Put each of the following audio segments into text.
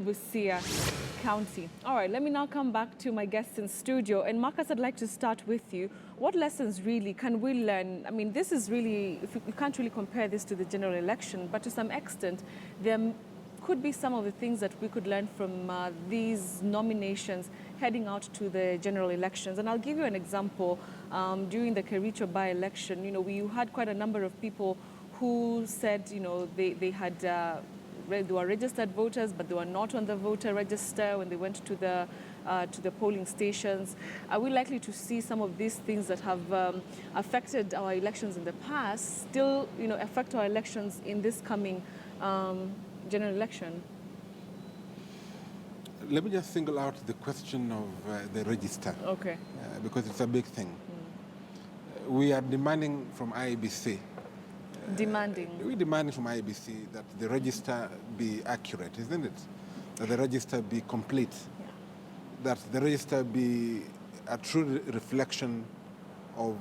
Busia County. All right, let me now come back to my guests in studio. And Marcus, I'd like to start with you. What lessons really can we learn? I mean, this is really, if you can't really compare this to the general election, but to some extent, there could be some of the things that we could learn from these nominations heading out to the general elections. And I'll give you an example. During the Kericho by-election, we had quite a number of people who said, they had they were registered voters, but they were not on the voter register when they went to the polling stations. Are we likely to see some of these things that have affected our elections in the past still, affect our elections in this coming general election? Let me just single out the question of the register. Okay. Because it's a big thing. We are demanding from IEBC. We're demanding from IEBC that the register be accurate, isn't it? That the register be complete. Yeah. That the register be a true reflection of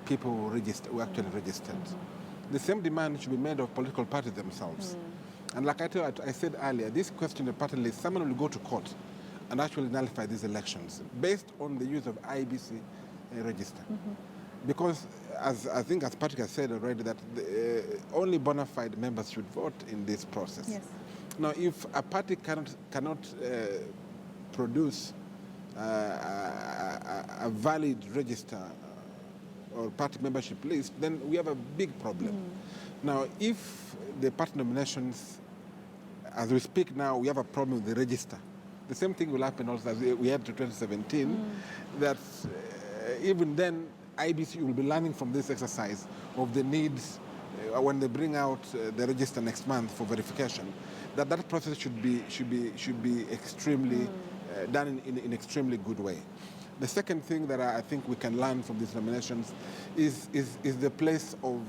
people who actually registered. The same demand should be made of political parties themselves. And like I said earlier, this question partly someone will go to court and actually nullify these elections based on the use of IEBC register. Because as I think as Patrick has said already, that only bona fide members should vote in this process. Yes. Now, if a party cannot produce a valid register or party membership list, then we have a big problem. Now, if the party nominations, as we speak now, we have a problem with the register. The same thing will happen also as we had to 2017, that even then, IBC will be learning from this exercise of the needs when they bring out the register next month for verification. That process should be extremely done in extremely good way. The second thing that I think we can learn from these nominations is the place of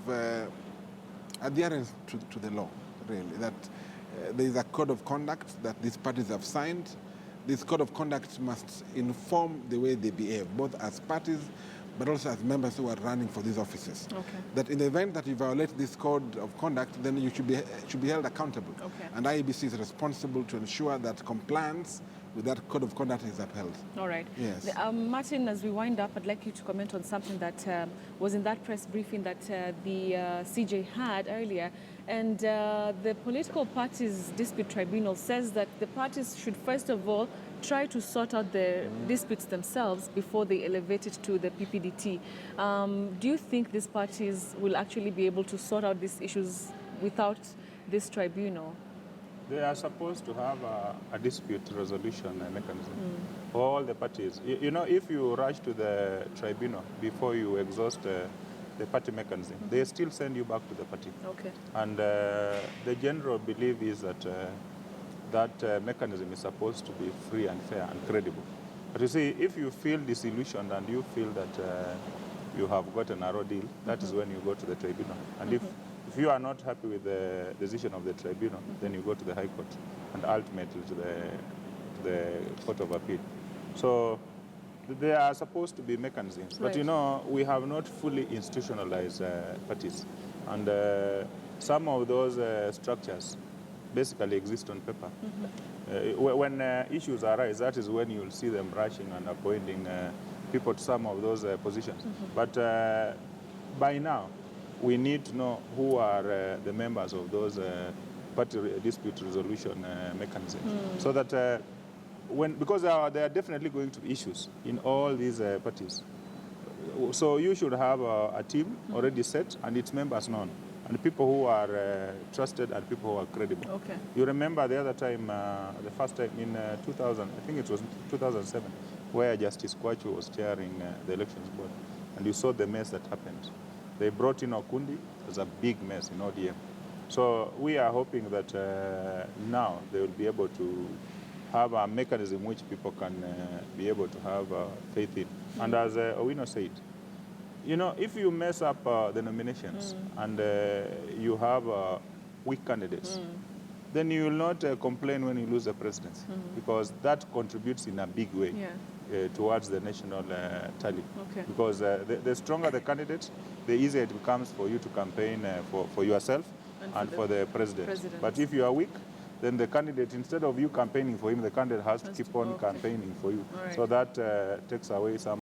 adherence to the law. Really, that there is a code of conduct that these parties have signed. This code of conduct must inform the way they behave, both as parties, but also as members who are running for these offices. Okay. That in the event that you violate this code of conduct, then you should be held accountable. Okay. And IEBC is responsible to ensure that compliance with that code of conduct is upheld. All right. Yes. Martin, as we wind up, I'd like you to comment on something that was in that press briefing that the CJ had earlier. And the political parties dispute tribunal says that the parties should first of all try to sort out the disputes themselves before they elevate it to the PPDT. Do you think these parties will actually be able to sort out these issues without this tribunal? They are supposed to have a dispute resolution mechanism for all the parties. If you rush to the tribunal before you exhaust the party mechanism, they still send you back to the party. Okay. And the general belief is that that mechanism is supposed to be free and fair and credible. But you see, if you feel disillusioned and you feel that you have got a narrow deal, that is when you go to the tribunal. And if you are not happy with the decision of the tribunal, then you go to the High Court and ultimately to the Court of Appeal. So there are supposed to be mechanisms, right. But we have not fully institutionalized parties. And some of those structures basically exist on paper. When issues arise, that is when you'll see them rushing and appointing people to some of those positions. But by now, we need to know who are the members of those party dispute resolution mechanisms, so that because there are definitely going to be issues in all these parties. So you should have a team already set and its members known, and people who are trusted and people who are credible. Okay. You remember the other time, the first time in 2000, I think it was 2007, where Justice Kwachu was chairing the elections board, and you saw the mess that happened. They brought in Okundi. It was a big mess in ODM. So we are hoping that now they will be able to have a mechanism which people can be able to have faith in. And as Owino said, if you mess up the nominations and you have weak candidates, then you will not complain when you lose the presidency, because that contributes in a big way. Yeah. Towards the national tally. Okay. Because the stronger the candidate, the easier it becomes for you to campaign for yourself and for the president. But if you are weak, then the candidate, instead of you campaigning for him, the candidate has to keep on okay. campaigning for you. All right. So that takes away some